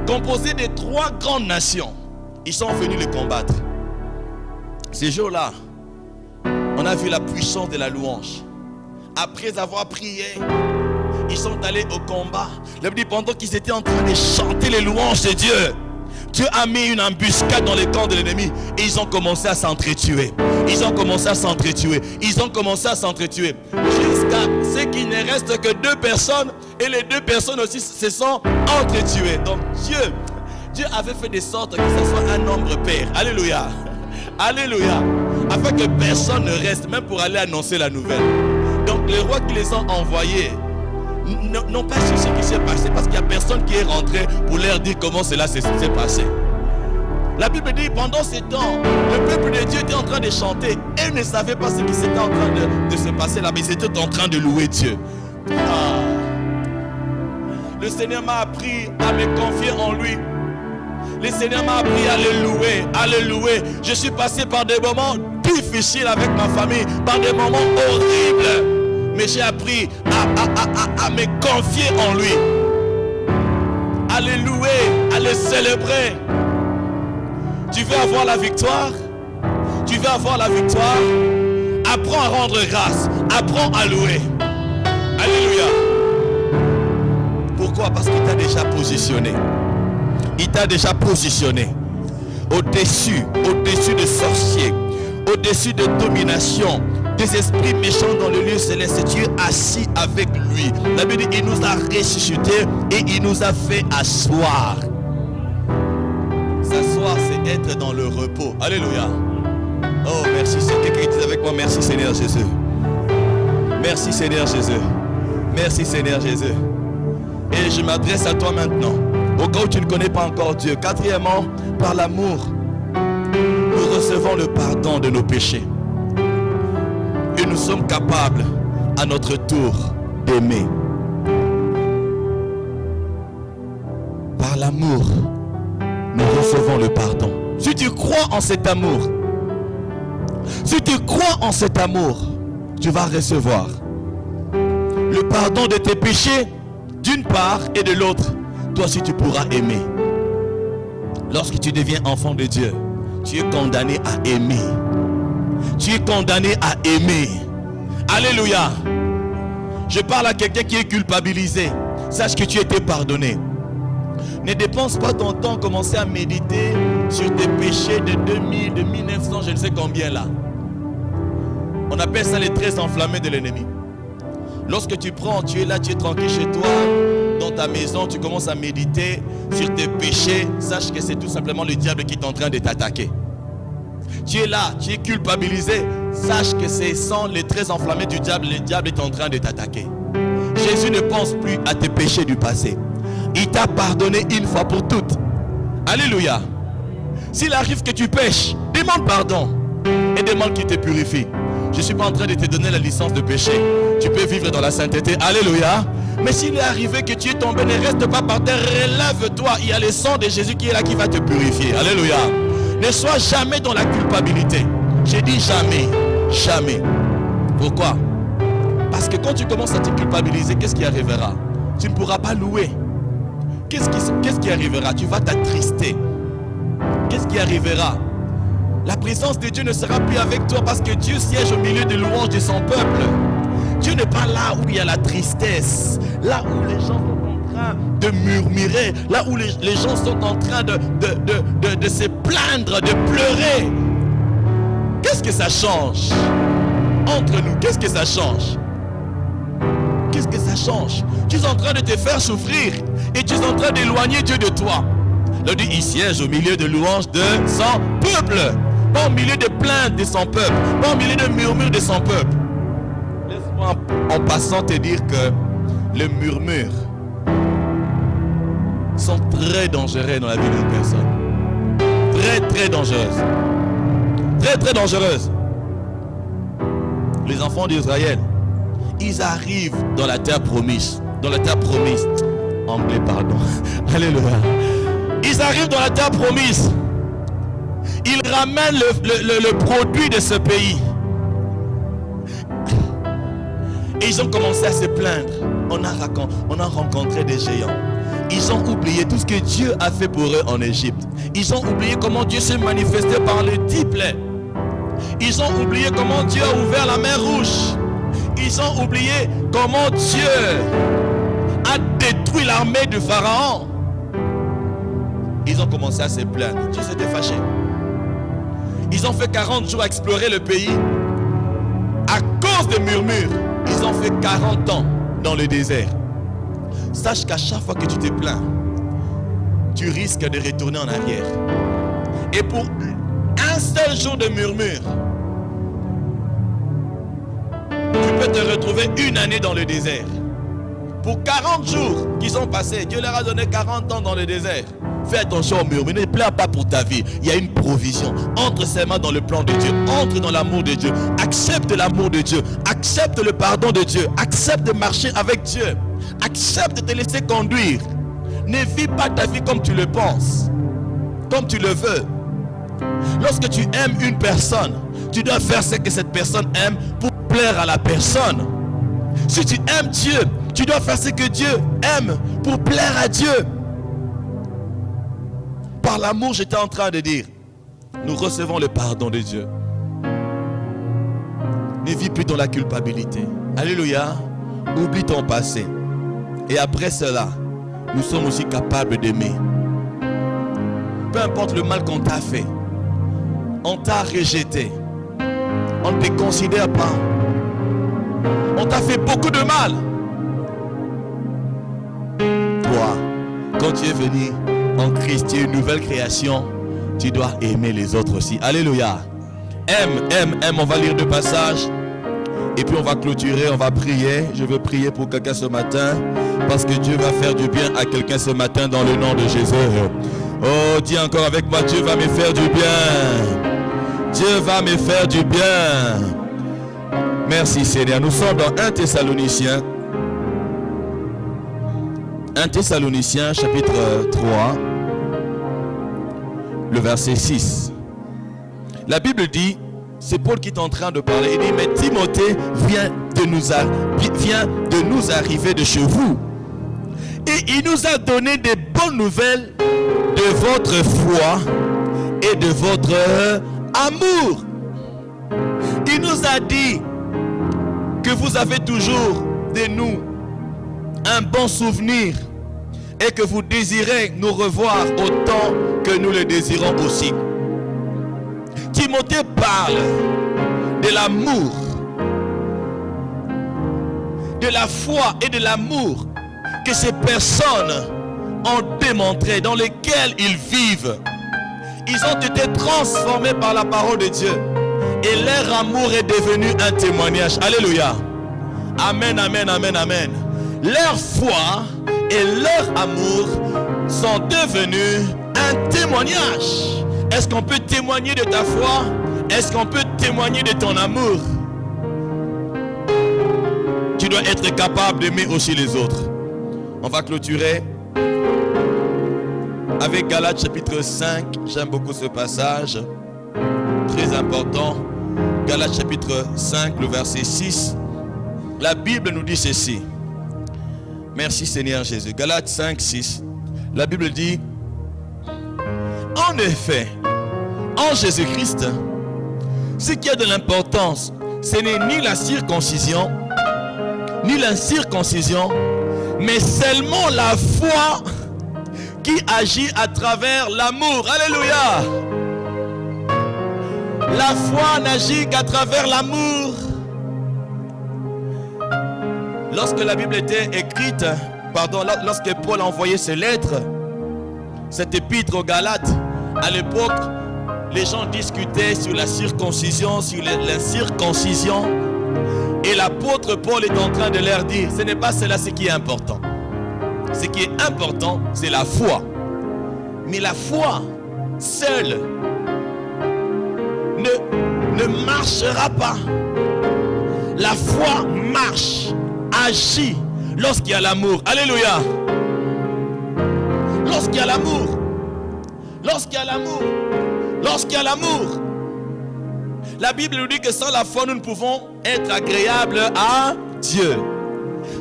composée de 3 grandes nations. Ils sont venus les combattre. Ces jours-là, on a vu la puissance de la louange. Après avoir prié, ils sont allés au combat. La Bible dit pendant qu'ils étaient en train de chanter les louanges de Dieu, Dieu a mis une embuscade dans les camps de l'ennemi et ils ont commencé à s'entretuer. Ils ont commencé à s'entretuer. Ils ont commencé à s'entretuer. Jusqu'à ce qu'il ne reste que 2 personnes et les 2 personnes aussi se sont entretuées. Donc Dieu avait fait de sorte que ce soit un nombre pair. Alléluia. Alléluia. Afin que personne ne reste, même pour aller annoncer la nouvelle. Donc les rois qui les ont envoyés n'ont pas su ce qui s'est passé parce qu'il n'y a personne qui est rentré pour leur dire comment cela s'est passé. La Bible dit pendant ce temps, le peuple de Dieu était en train de chanter et ne savait pas ce qui s'était en train de se passer là, mais ils étaient en train de louer Dieu. Le Seigneur m'a appris à me confier en lui. Le Seigneur m'a appris à le louer. Je suis passé par des moments difficiles avec ma famille, par des moments horribles. Mais j'ai appris à me confier en lui, à le louer, à le célébrer. Tu veux avoir la victoire? Tu veux avoir la victoire? Apprends à rendre grâce, apprends à louer. Alléluia. Pourquoi? Parce qu'il t'a déjà positionné. Il t'a déjà positionné au-dessus de sorciers, au-dessus de domination, des esprits méchants dans le lieu céleste. Tu es assis avec lui. La Bible dit, il nous a ressuscités et il nous a fait asseoir. S'asseoir, c'est être dans le repos. Alléluia. Oh, merci. C'est quelqu'un qui dit avec moi, merci Seigneur Jésus. Merci Seigneur Jésus. Merci Seigneur Jésus. Et je m'adresse à toi maintenant, au cas où tu ne connais pas encore Dieu. Quatrièmement, par l'amour, nous recevons le pardon de nos péchés. Et nous sommes capables, à notre tour, d'aimer. Par l'amour, nous recevons le pardon. Si tu crois en cet amour, tu vas recevoir le pardon de tes péchés d'une part et de l'autre. Toi aussi tu pourras aimer. Lorsque tu deviens enfant de Dieu, tu es condamné à aimer. Tu es condamné à aimer. Alléluia. Je parle à quelqu'un qui est culpabilisé. Sache que tu as été pardonné. Ne dépense pas ton temps à commencer à méditer sur tes péchés de 2000, de 1900, je ne sais combien là. On appelle ça les traits enflammés de l'ennemi. Lorsque tu prends, tu es là, tu es tranquille chez toi, dans ta maison, tu commences à méditer sur tes péchés, sache que c'est tout simplement le diable qui est en train de t'attaquer. Tu es là, tu es culpabilisé, sache que ce sont les traits enflammés du diable, le diable est en train de t'attaquer. Jésus ne pense plus à tes péchés du passé. Il t'a pardonné une fois pour toutes. Alléluia. S'il arrive que tu pêches, demande pardon et demande qu'il te purifie. Je ne suis pas en train de te donner la licence de péché. Tu peux vivre dans la sainteté. Alléluia. Mais s'il est arrivé que tu es tombé, ne reste pas par terre, relève-toi. Il y a le sang de Jésus qui est là, qui va te purifier. Alléluia. Ne sois jamais dans la culpabilité. J'ai dit jamais. Jamais. Pourquoi? Parce que quand tu commences à te culpabiliser, qu'est-ce qui arrivera? Tu ne pourras pas louer. Qu'est-ce qui arrivera? Tu vas t'attrister. Qu'est-ce qui arrivera? La présence de Dieu ne sera plus avec toi parce que Dieu siège au milieu des louanges de son peuple. Dieu n'est pas là où il y a la tristesse, là où les gens sont en train de murmurer, là où les gens sont en train de se plaindre, de pleurer. Qu'est-ce que ça change entre nous? Qu'est-ce que ça change? Qu'est-ce que ça change? Tu es en train de te faire souffrir et tu es en train d'éloigner Dieu de toi. Il siège au milieu de louanges de son peuple, pas au milieu de plaintes de son peuple, pas au milieu de murmures de son peuple. Laisse-moi en passant te dire que les murmures sont très dangereux dans la vie d'une personne. Très très dangereuses. Très très dangereuses. Les enfants d'Israël, ils arrivent dans la terre promise. Dans la terre promise. Anglais, pardon. Alléluia. Ils arrivent dans la terre promise. Ils ramènent le produit de ce pays. Et ils ont commencé à se plaindre. On a rencontré des géants. Ils ont oublié tout ce que Dieu a fait pour eux en Égypte. Ils ont oublié comment Dieu s'est manifesté par les 10 plaies. Ils ont oublié comment Dieu a ouvert la mer rouge. Ils ont oublié comment Dieu a détruit l'armée du Pharaon. Ils ont commencé à se plaindre. Dieu s'était fâché. Ils ont fait 40 jours à explorer le pays. À cause des murmures, ils ont fait 40 ans dans le désert. Sache qu'à chaque fois que tu te plains, tu risques de retourner en arrière. Et pour un seul jour de murmure, tu peux te retrouver une année dans le désert. Pour 40 jours qui sont passés, Dieu leur a donné 40 ans dans le désert. Fais attention aux murmures, ne pleure pas pour ta vie. Il y a une provision. Entre ses mains dans le plan de Dieu. Entre dans l'amour de Dieu. Accepte l'amour de Dieu. Accepte le pardon de Dieu. Accepte de marcher avec Dieu. Accepte de te laisser conduire. Ne vis pas ta vie comme tu le penses, comme tu le veux. Lorsque tu aimes une personne, tu dois faire ce que cette personne aime pour plaire à la personne. Si tu aimes Dieu, tu dois faire ce que Dieu aime pour plaire à Dieu. Par l'amour, j'étais en train de dire, nous recevons le pardon de Dieu. Ne vis plus dans la culpabilité. Alléluia. Oublie ton passé. Et après cela, nous sommes aussi capables d'aimer. Peu importe le mal qu'on t'a fait, on t'a rejeté, on ne te considère pas, on t'a fait beaucoup de mal. Toi, quand tu es venu en Christ, tu es une nouvelle création, tu dois aimer les autres aussi. Alléluia. Aime. On va lire 2 passages et puis on va clôturer, on va prier. Je veux prier pour quelqu'un ce matin parce que Dieu va faire du bien à quelqu'un ce matin dans le nom de Jésus. Oh, dis encore avec moi, Dieu va me faire du bien. Dieu va me faire du bien. Merci Seigneur. Nous sommes dans 1 Thessaloniciens. 1 Thessaloniciens chapitre 3, le verset 6. La Bible dit, c'est Paul qui est en train de parler. Il dit, mais Timothée vient de nous arriver de chez vous. Et il nous a donné des bonnes nouvelles de votre foi et de votre amour. Il nous a dit que vous avez toujours de nous un bon souvenir et que vous désirez nous revoir autant que nous le désirons aussi. Timothée parle de l'amour, de la foi et de l'amour que ces personnes ont démontré, dans lesquelles ils vivent. Ils ont été transformés par la parole de Dieu et leur amour est devenu un témoignage. Alléluia. Amen, amen, amen, amen. Leur foi et leur amour sont devenus un témoignage. Est-ce qu'on peut témoigner de ta foi? Est-ce qu'on peut témoigner de ton amour? Tu dois être capable d'aimer aussi les autres. On va clôturer avec Galates chapitre 5. J'aime beaucoup ce passage, très important. Galates chapitre 5, le verset 6. La Bible nous dit ceci. Merci Seigneur Jésus. Galates 5, 6. La Bible dit: en effet, en Jésus-Christ, ce qui a de l'importance, ce n'est ni la circoncision, ni l'incirconcision, mais seulement la foi qui agit à travers l'amour. Alléluia. La foi n'agit qu'à travers l'amour. Lorsque la Bible était écrite, lorsque Paul a envoyé ses lettres, cette épître aux Galates, à l'époque, les gens discutaient sur la circoncision, sur l'incirconcision. Et l'apôtre Paul est en train de leur dire, ce n'est pas cela ce qui est important. Ce qui est important, c'est la foi. Mais la foi seule ne marchera pas. La foi marche, agit lorsqu'il y a l'amour. Alléluia. Lorsqu'il y a l'amour. Lorsqu'il y a l'amour. Lorsqu'il y a l'amour. La Bible nous dit que sans la foi, nous ne pouvons être agréables à Dieu.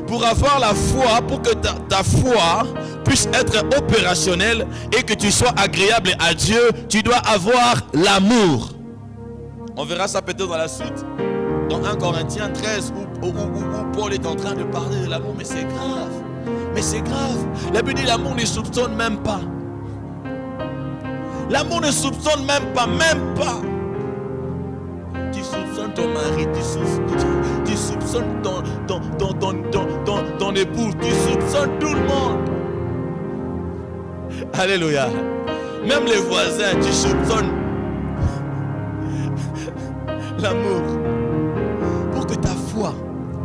Pour avoir la foi, pour que ta foi puisse être opérationnelle et que tu sois agréable à Dieu, tu dois avoir l'amour. On verra ça peut-être dans la suite, dans 1 Corinthiens 13, où Paul est en train de parler de l'amour. Mais c'est grave. Mais c'est grave. La Bible dit l'amour ne soupçonne même pas. L'amour ne soupçonne même pas. Tu soupçonnes ton mari, tu soupçonnes ton époux, tu soupçonnes tout le monde. Alléluia. Même les voisins, tu soupçonnes. L'amour. Pour que ta foi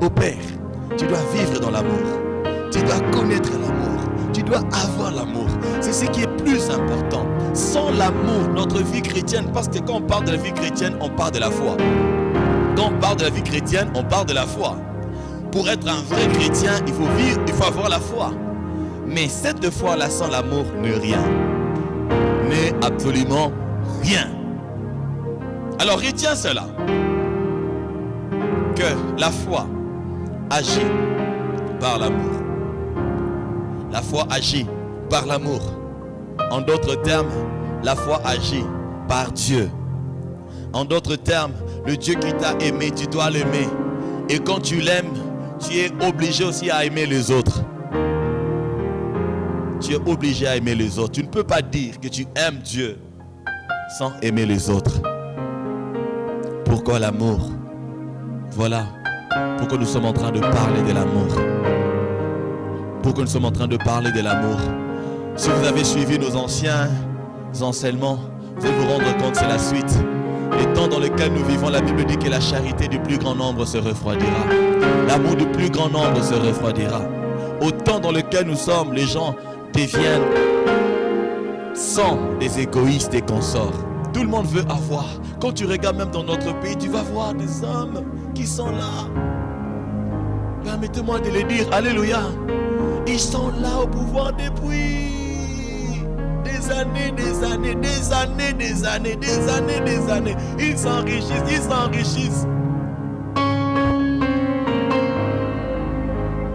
opère, tu dois vivre dans l'amour. Tu dois connaître l'amour. Tu dois avoir l'amour. C'est ce qui est plus important. Sans l'amour, notre vie chrétienne, parce que quand on parle de la vie chrétienne, on parle de la foi. Quand on parle de la vie chrétienne, on parle de la foi. Pour être un vrai chrétien, il faut vivre, il faut avoir la foi. Mais cette foi-là, sans l'amour, n'est rien. N'est absolument rien. Alors retiens cela. Que la foi agit par l'amour. La foi agit par l'amour. En d'autres termes, la foi agit par Dieu. En d'autres termes, le Dieu qui t'a aimé, tu dois l'aimer. Et quand tu l'aimes, tu es obligé aussi à aimer les autres. Tu es obligé à aimer les autres. Tu ne peux pas dire que tu aimes Dieu sans aimer les autres. Pourquoi l'amour? Voilà pourquoi nous sommes en train de parler de l'amour. Pourquoi nous sommes en train de parler de l'amour. Si vous avez suivi nos anciens enseignements, vous allez vous rendre compte, c'est la suite. Les temps dans lesquels nous vivons, la Bible dit que la charité du plus grand nombre se refroidira. L'amour du plus grand nombre se refroidira. Au temps dans lequel nous sommes, les gens deviennent sans des égoïstes et consorts. Tout le monde veut avoir. Quand tu regardes même dans notre pays, tu vas voir des hommes qui sont là. Permettez-moi de le dire, alléluia. Ils sont là au pouvoir depuis des années. Ils s'enrichissent.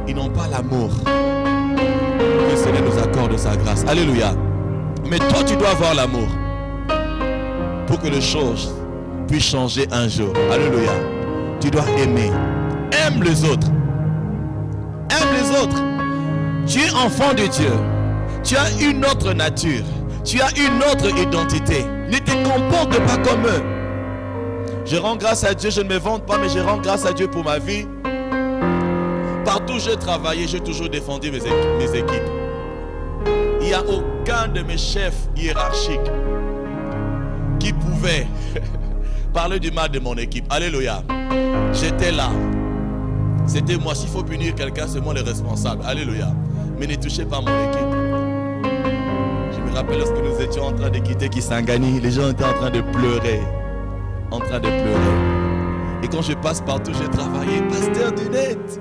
Ils n'ont pas l'amour. Que le Seigneur nous accorde sa grâce. Alléluia. Mais toi, tu dois avoir l'amour. pour que les choses puissent changer un jour. Alléluia. Tu dois aimer. Aime les autres. Aime les autres. Tu es enfant de Dieu. Tu as une autre nature. Tu as une autre identité. Ne te comporte pas comme eux. Je rends grâce à Dieu. Je ne me vante pas, mais je rends grâce à Dieu pour ma vie. Partout où j'ai travaillé, j'ai toujours défendu mes équipes. Il n'y a aucun de mes chefs hiérarchiques qui pouvait parler du mal de mon équipe. Alléluia. J'étais là. C'était moi. S'il faut punir quelqu'un, c'est moi le responsable. Alléluia. Mais ne touchez pas mon équipe. Je me rappelle lorsque nous étions en train de quitter Kisangani, les gens étaient en train de pleurer. En train de pleurer. Et quand je passe partout, j'ai travaillé. Pasteur du net.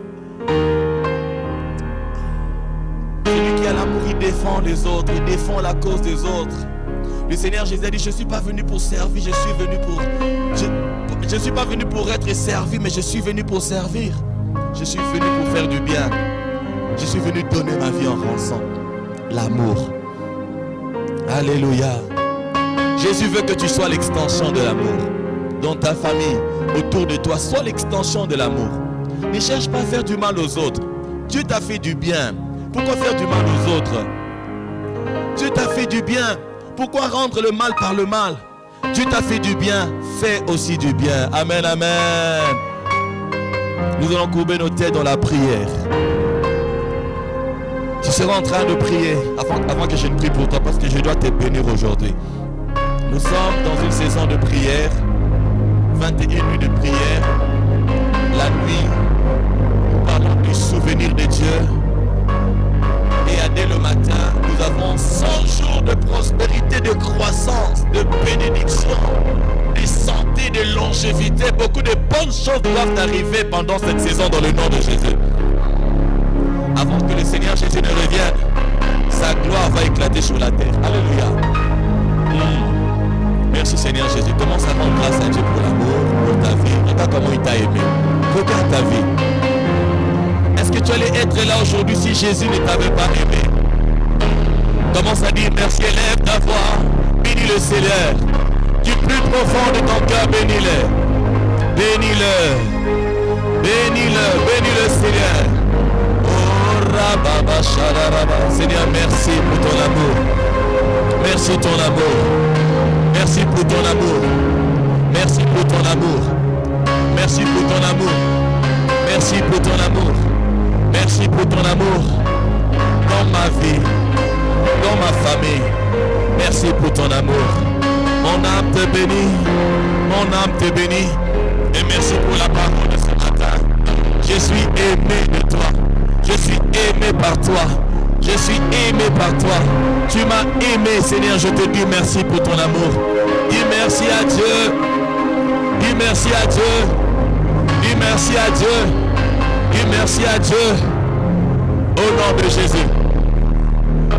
Celui qui a l'amour, il défend les autres. Il défend la cause des autres. Le Seigneur Jésus a dit, je ne suis pas venu pour servir, je suis venu pour... Je ne suis pas venu pour être servi, mais je suis venu pour servir. Je suis venu pour faire du bien. Je suis venu donner ma vie en rançon. L'amour. Alléluia. Jésus veut que tu sois l'extension de l'amour. Dans ta famille, autour de toi, sois l'extension de l'amour. Ne cherche pas à faire du mal aux autres. Dieu t'a fait du bien. Pourquoi faire du mal aux autres? Dieu t'a fait du bien. Pourquoi rendre le mal par le mal? Dieu t'a fait du bien, fais aussi du bien. Amen, amen. Nous allons courber nos têtes dans la prière. Tu seras en train de prier avant que je ne prie pour toi, parce que je dois te bénir aujourd'hui. Nous sommes dans une saison de prière, 21 nuits de prière. La nuit, nous parlons du souvenir de Dieu. Et dès le matin, nous avons 100 jours de prospérité, de croissance, de bénédiction, de santé, de longévité. Beaucoup de bonnes choses doivent arriver pendant cette saison dans le nom de Jésus. Avant que le Seigneur Jésus ne revienne, sa gloire va éclater sur la terre. Alléluia. Merci Seigneur Jésus. Commence à rendre grâce à Dieu pour l'amour, pour ta vie. Regarde comment il t'a aimé. Regarde ta vie. Est-ce que tu allais être là aujourd'hui si Jésus ne t'avait pas aimé? Commence à dire merci, élève ta voix. Bénis le Seigneur. Du plus profond de ton cœur, bénis-le. Bénis-le. Bénis-le. Bénis le Seigneur. Oh, rababa, shadaraba. Seigneur, merci pour ton amour. Merci ton amour. Merci pour ton amour. Merci pour ton amour. Merci pour ton amour. Merci pour ton amour. Merci pour ton amour dans ma vie, dans ma famille. Merci pour ton amour. Mon âme te bénit. Mon âme te bénit. Et merci pour la parole de ce matin. Je suis aimé de toi. Je suis aimé par toi. Je suis aimé par toi. Tu m'as aimé, Seigneur. Je te dis merci pour ton amour. Dis merci à Dieu. Dis merci à Dieu. Dis merci à Dieu. Dis merci à Dieu. Au nom de Jésus.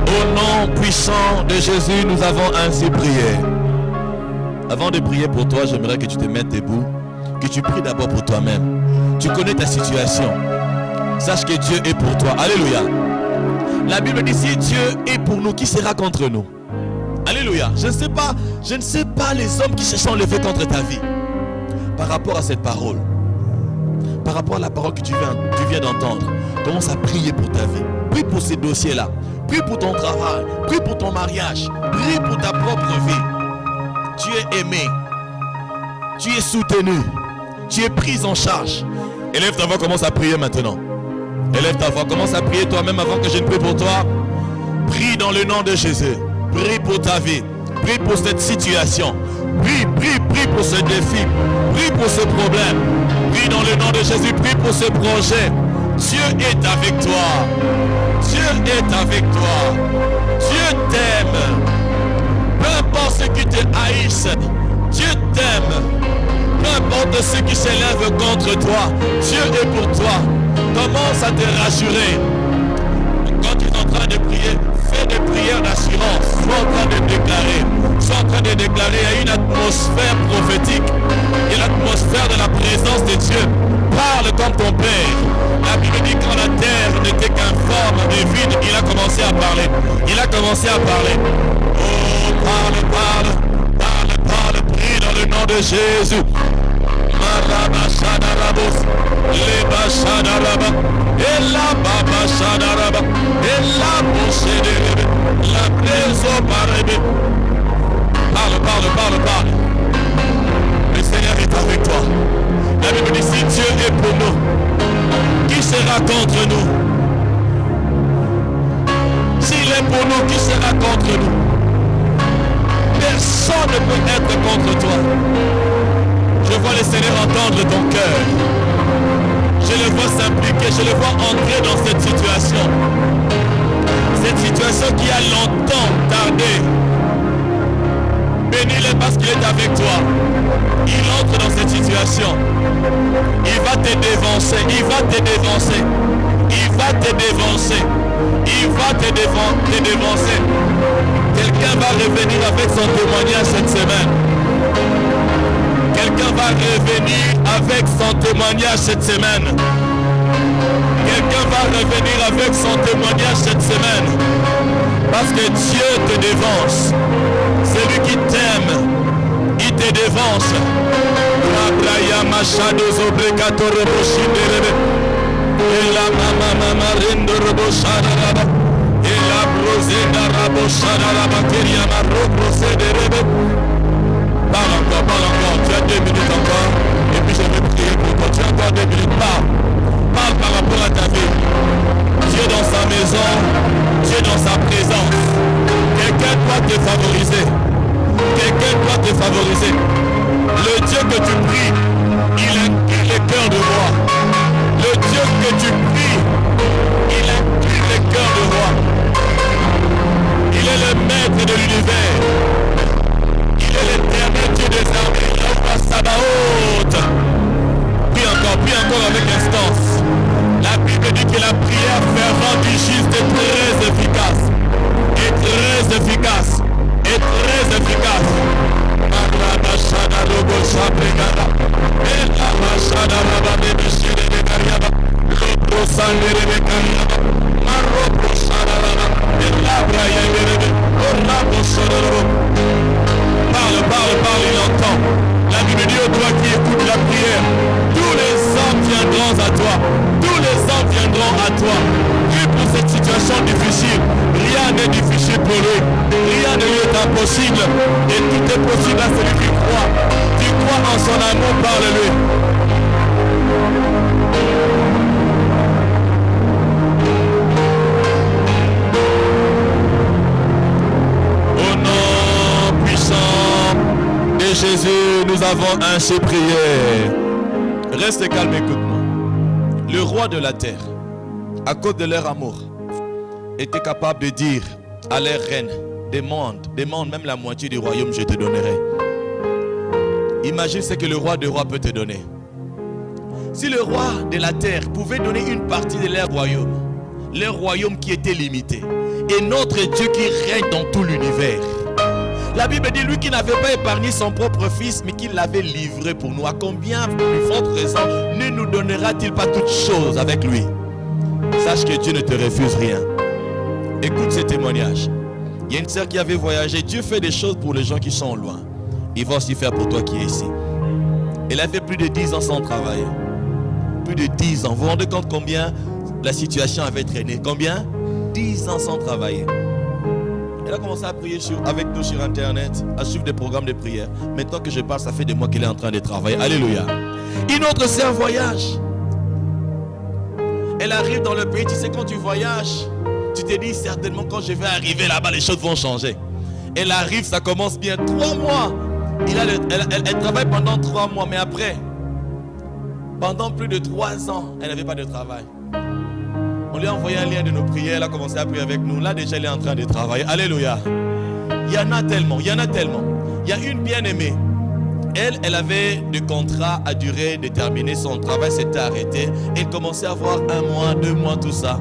Au nom puissant de Jésus, nous avons ainsi prié. Avant de prier pour toi, j'aimerais que tu te mettes debout. Que tu pries d'abord pour toi-même. Tu connais ta situation. Sache que Dieu est pour toi. Alléluia. La Bible dit, si Dieu est pour nous, qui sera contre nous? Alléluia. Je ne sais pas les hommes qui se sont levés contre ta vie. Par rapport à cette parole. Par rapport à la parole que tu viens d'entendre. Commence à prier pour ta vie. Prie pour ces dossiers-là. Prie pour ton travail. Prie pour ton mariage. Prie pour ta propre vie. Tu es aimé. Tu es soutenu. Tu es pris en charge. Élève ta voix, commence à prier maintenant. Élève ta voix, commence à prier toi-même avant que je ne prie pour toi. Prie dans le nom de Jésus. Prie pour ta vie. Prie pour cette situation. Prie pour ce défi. Prie pour ce problème. Prie dans le nom de Jésus. Prie pour ce projet. Dieu est avec toi. Dieu est avec toi. Dieu t'aime. Peu importe ceux qui te haïssent, Dieu t'aime. Peu importe ceux qui s'élèvent contre toi, Dieu est pour toi. Commence à te rassurer. Quand tu es en train de prier, fais des prières d'assurance. Sois en train de déclarer. Sois en train de déclarer. Il y a une atmosphère prophétique. Il y a l'atmosphère de la présence de Dieu. Parle comme ton Père. La Bible dit quand la terre n'était qu'informe et vide, il a commencé à parler. Il a commencé à parler. Oh, parle, prie. Jésus. Marabashadarabos, Lebashadaraba, Elababashadaraba, Elaboshederebe, la preso parebe. Parle. Le Seigneur est avec toi. La Bible dit si Dieu est pour nous, qui sera contre nous? S'il est pour nous, qui sera contre nous? Personne ne peut être contre toi. Je vois le Seigneur entendre ton cœur. Je le vois s'impliquer, je le vois entrer dans cette situation. Cette situation qui a longtemps tardé. Bénis-le parce qu'il est avec toi. Il entre dans cette situation. Il va te dévancer. Il va te dévancer. Il va te dévancer. Il va te dévancer. Quelqu'un va revenir avec son témoignage cette semaine. Quelqu'un va revenir avec son témoignage cette semaine. Quelqu'un va revenir avec son témoignage cette semaine. Parce que Dieu te dévance. C'est lui qui t'aime. Il te dévance. Et la mama rendo roboshada. Et la brosenda raboshada la bactéria marro procédérebe. Parle encore. Tu as 2 minutes encore. Et puis je vais prier pour toi. Tu as encore 2 minutes. Parle par rapport à ta vie. Dieu dans sa maison. Dieu dans sa présence. Quelqu'un doit te favoriser. Le Dieu que tu pries, il incline les cœurs de roi. Le Dieu que tu pries, il incline les cœurs de roi. Il est le maître de l'univers. Il est l'éternel Dieu des armées. Yahweh Sabaoth. Prie encore avec instance. La Bible dit que la prière fervente du juste est très efficace. Parle, il entend. La Bible dit aux toi qui écoutes la prière, tous les hommes viendront à toi. Dieu pour cette situation difficile, rien n'est difficile pour lui. Rien ne lui est impossible. Et tout est possible à celui qui croit. Tu crois en son amour, parle-lui. Au nom puissant de Jésus, nous avons ainsi prié. Reste calme, écoute-moi. Le roi de la terre, à cause de leur amour, était capable de dire à leur reine, demande même la moitié du royaume, je te donnerai. Imagine ce que le roi des rois peut te donner. Si le roi de la terre pouvait donner une partie de leur royaume qui était limité, et notre Dieu qui règne dans tout l'univers. La Bible dit, lui qui n'avait pas épargné son propre fils, mais qui l'avait livré pour nous. À combien plus forte raison ne nous donnera-t-il pas toutes choses avec lui? Sache que Dieu ne te refuse rien. Écoute ce témoignage. Il y a une sœur qui avait voyagé. Dieu fait des choses pour les gens qui sont loin. Il va aussi faire pour toi qui es ici. Elle a fait plus de 10 ans sans travailler. Plus de 10 ans. Vous vous rendez compte combien la situation avait traîné? Combien? 10 ans sans travailler. Elle a commencé à prier avec nous sur Internet, à suivre des programmes de prière. Maintenant que je parle, ça fait des mois qu'elle est en train de travailler. Alléluia. Une autre sœur voyage. Elle arrive dans le pays. Tu sais, quand tu voyages, tu te dis certainement quand je vais arriver là-bas, les choses vont changer. Elle arrive, ça commence bien. 3 mois. Elle travaille pendant 3 mois, mais après, pendant plus de 3 ans, elle n'avait pas de travail. On lui a envoyé un lien de nos prières, elle a commencé à prier avec nous. Là déjà, elle est en train de travailler. Alléluia. Il y en a tellement. Il y a une bien-aimée. Elle avait des contrats à durée déterminée. Son travail s'était arrêté. Elle commençait à avoir 1 mois, 2 mois, tout ça.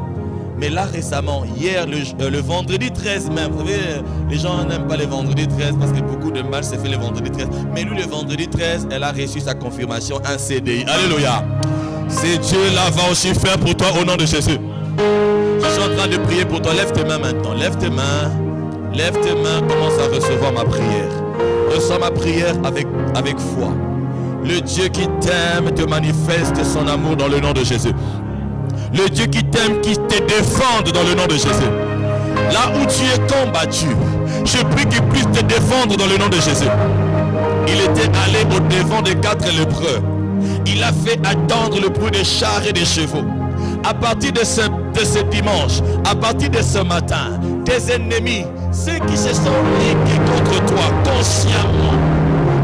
Mais là récemment, hier, le vendredi 13 même, vous savez, les gens n'aiment pas les vendredis 13 parce que beaucoup de mal s'est fait le vendredi 13. Mais lui, le vendredi 13, elle a reçu sa confirmation, un CDI. Alléluia. C'est Dieu là va aussi faire pour toi au nom de Jésus. Je suis en train de prier pour toi. Lève tes mains maintenant. Lève tes mains. Commence à recevoir ma prière. Reçois ma prière avec foi. Le Dieu qui t'aime te manifeste son amour dans le nom de Jésus. Le Dieu qui t'aime, qui te défende dans le nom de Jésus. Là où tu es combattu, je prie qu'il puisse te défendre dans le nom de Jésus. Il était allé au devant des 4 lépreux. Il a fait attendre le bruit des chars et des chevaux. À partir de ce dimanche, à partir de ce matin, tes ennemis, ceux qui se sont ligués contre toi consciemment,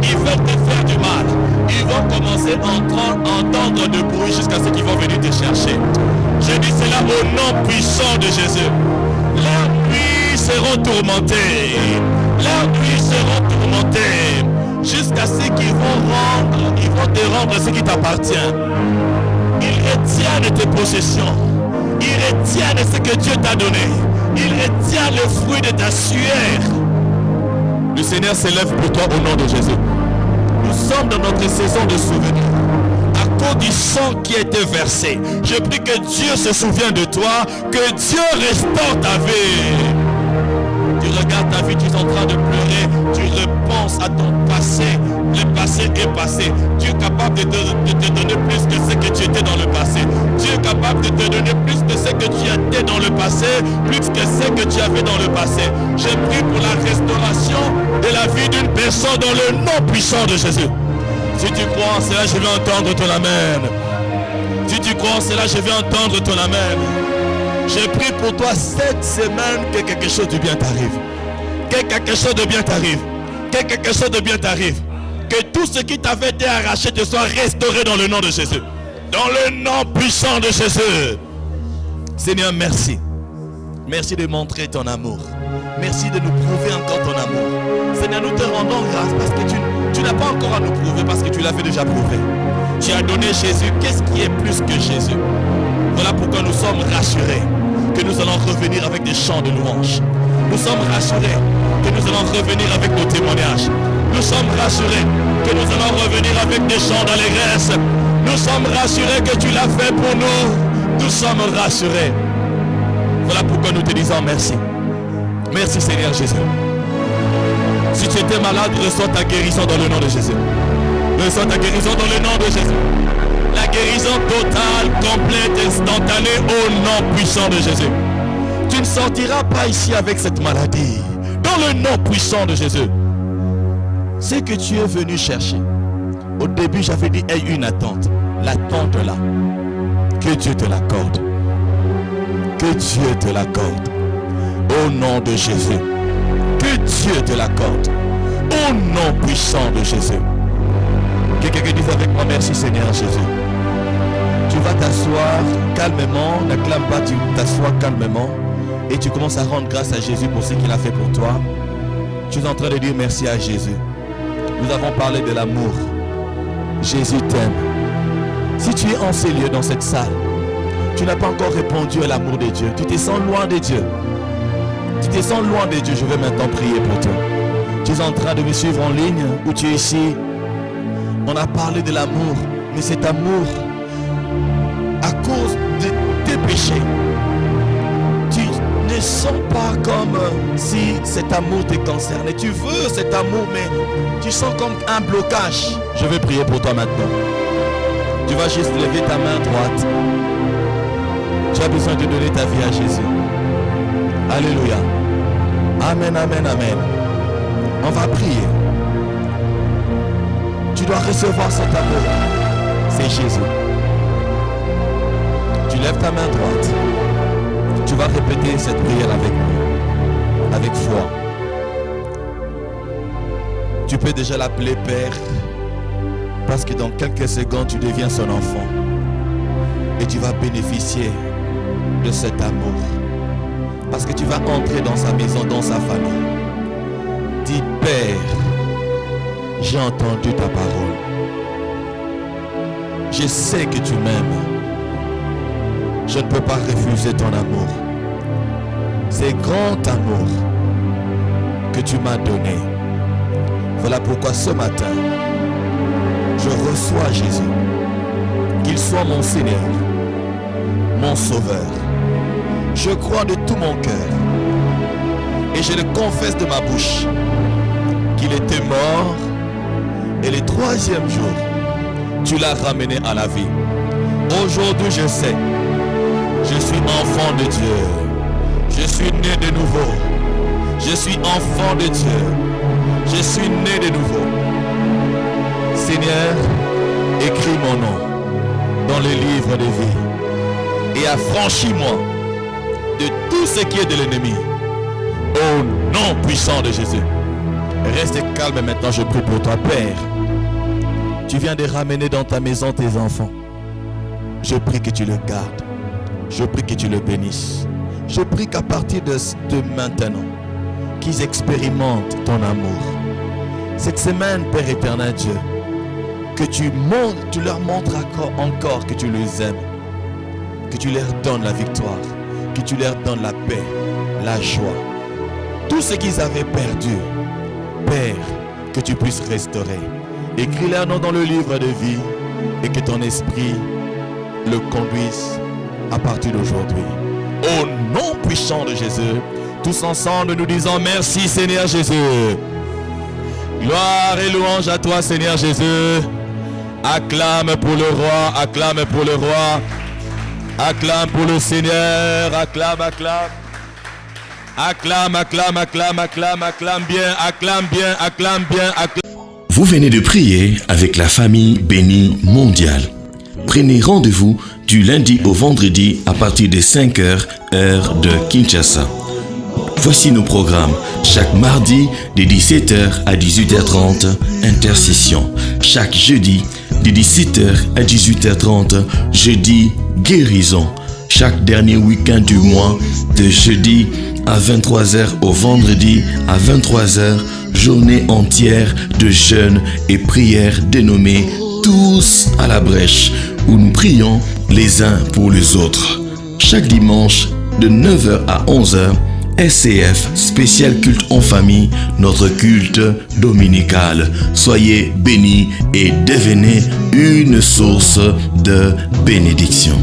ils veulent te faire du mal. Ils vont commencer à entendre de bruit jusqu'à ce qu'ils vont venir te chercher. Je dis cela au nom puissant de Jésus. Leurs nuits seront tourmentées. Leurs nuits seront tourmentées. Jusqu'à ce qu'ils vont te rendre ce qui t'appartient. Ils retiennent tes possessions. Ils retiennent ce que Dieu t'a donné. Ils retiennent le fruit de ta sueur. Le Seigneur s'élève pour toi au nom de Jésus. Nous sommes dans notre saison de souvenirs. À cause du sang qui a été versé, je prie que Dieu se souvienne de toi, que Dieu restaure ta vie. Tu regardes ta vie, tu es en train de pleurer, tu repenses à ton passé. Le passé est passé. Dieu est capable de te donner plus que ce que tu étais dans le passé. Dieu est capable de te donner plus que ce que tu étais dans le passé, plus que ce que tu avais dans le passé. Je prie pour la restauration de la vie d'une personne dans le nom puissant de Jésus. Si tu crois en cela, je vais entendre ton amen. Si tu crois en cela, je vais entendre ton amen. Je prie pour toi cette semaine que quelque chose de bien t'arrive. Que quelque chose de bien t'arrive. Que quelque chose de bien t'arrive. Que tout ce qui t'avait été arraché te soit restauré dans le nom de Jésus. Dans le nom puissant de Jésus. Seigneur, merci. Merci de montrer ton amour. Merci de nous prouver encore ton amour. Seigneur, nous te rendons grâce parce que tu n'as pas encore à nous prouver, parce que tu l'as fait déjà prouver. Tu as donné Jésus. Qu'est-ce qui est plus que Jésus? Voilà pourquoi nous sommes rassurés que nous allons revenir avec des chants de louange. Nous sommes rassurés que nous allons revenir avec nos témoignages. Nous sommes rassurés que nous allons revenir avec des chants d'allégresse. Nous sommes rassurés que tu l'as fait pour nous. Nous sommes rassurés. Voilà pourquoi nous te disons merci. Merci Seigneur Jésus. Si tu étais malade, reçois ta guérison dans le nom de Jésus. Reçois ta guérison dans le nom de Jésus. La guérison totale, complète, instantanée au nom puissant de Jésus. Tu ne sortiras pas ici avec cette maladie. Dans le nom puissant de Jésus. Ce que tu es venu chercher. Au début, j'avais dit, aie une attente. L'attente là. Que Dieu te l'accorde. Que Dieu te l'accorde. Au nom de Jésus. Que Dieu te l'accorde. Au nom puissant de Jésus. Que quelqu'un dise avec moi, merci Seigneur Jésus. Tu vas t'asseoir calmement, n'acclame pas, tu t'assois calmement et tu commences à rendre grâce à Jésus pour ce qu'il a fait pour toi. Tu es en train de dire merci à Jésus. Nous avons parlé de l'amour. Jésus t'aime. Si tu es en ces lieux, dans cette salle, tu n'as pas encore répondu à l'amour de Dieu. Tu te sens loin de Dieu. Tu te sens loin de Dieu. Je vais maintenant prier pour toi. Tu es en train de me suivre en ligne ou tu es ici. On a parlé de l'amour, mais cet amour, à cause de tes péchés, tu ne sens pas comme si cet amour te concernait. Tu veux cet amour, mais tu sens comme un blocage. Je vais prier pour toi maintenant. Tu vas juste lever ta main droite. Tu as besoin de donner ta vie à Jésus. Alléluia. Amen, amen, amen. On va prier. Tu dois recevoir cet amour. C'est Jésus. Tu lèves ta main droite. Tu vas répéter cette prière avec moi. Avec foi. Tu peux déjà l'appeler Père. Parce que dans quelques secondes, tu deviens son enfant. Et tu vas bénéficier de cet amour. Parce que tu vas entrer dans sa maison, dans sa famille. Dis Père, j'ai entendu ta parole. Je sais que tu m'aimes. Je ne peux pas refuser ton amour. C'est grand amour que tu m'as donné. Voilà pourquoi ce matin, je reçois Jésus. Qu'il soit mon Seigneur, mon Sauveur. Je crois de tout mon cœur et je le confesse de ma bouche qu'il était mort et le troisième jour, tu l'as ramené à la vie. Aujourd'hui, je sais, je suis enfant de Dieu. Je suis né de nouveau. Je suis enfant de Dieu. Je suis né de nouveau. Seigneur, écris mon nom dans le livre de vie et affranchis-moi de tout ce qui est de l'ennemi. Au nom puissant de Jésus. Reste calme maintenant, je prie pour toi, Père. Tu viens de ramener dans ta maison tes enfants. Je prie que tu le gardes. Je prie que tu le bénisses. Je prie qu'à partir de maintenant, qu'ils expérimentent ton amour. Cette semaine, Père éternel Dieu, que tu leur montres encore que tu les aimes, que tu leur donnes la victoire, que tu leur donnes la paix, la joie. Tout ce qu'ils avaient perdu, Père, que tu puisses restaurer. Écris leur nom dans le livre de vie et que ton esprit le conduise à partir d'aujourd'hui. Au nom puissant de Jésus, tous ensemble nous disons merci Seigneur Jésus. Gloire et louange à toi Seigneur Jésus. Acclame pour le roi, acclame pour le roi, acclame pour le Seigneur, acclame, acclame. Acclame, acclame, acclame, acclame, acclame bien, acclame bien, acclame bien, acclame. Vous venez de prier avec la famille bénie mondiale. Prenez rendez-vous du lundi au vendredi à partir de 5h, heure de Kinshasa. Voici nos programmes. Chaque mardi de 17h à 18h30, intercession. Chaque jeudi de 17h à 18h30, jeudi, guérison. Chaque dernier week-end du mois, de jeudi à 23h au vendredi à 23h, journée entière de jeûne et prières dénommée Tous à la brèche, où nous prions les uns pour les autres. Chaque dimanche, de 9h à 11h, SCF, spécial culte en famille, notre culte dominical. Soyez bénis et devenez une source de bénédiction.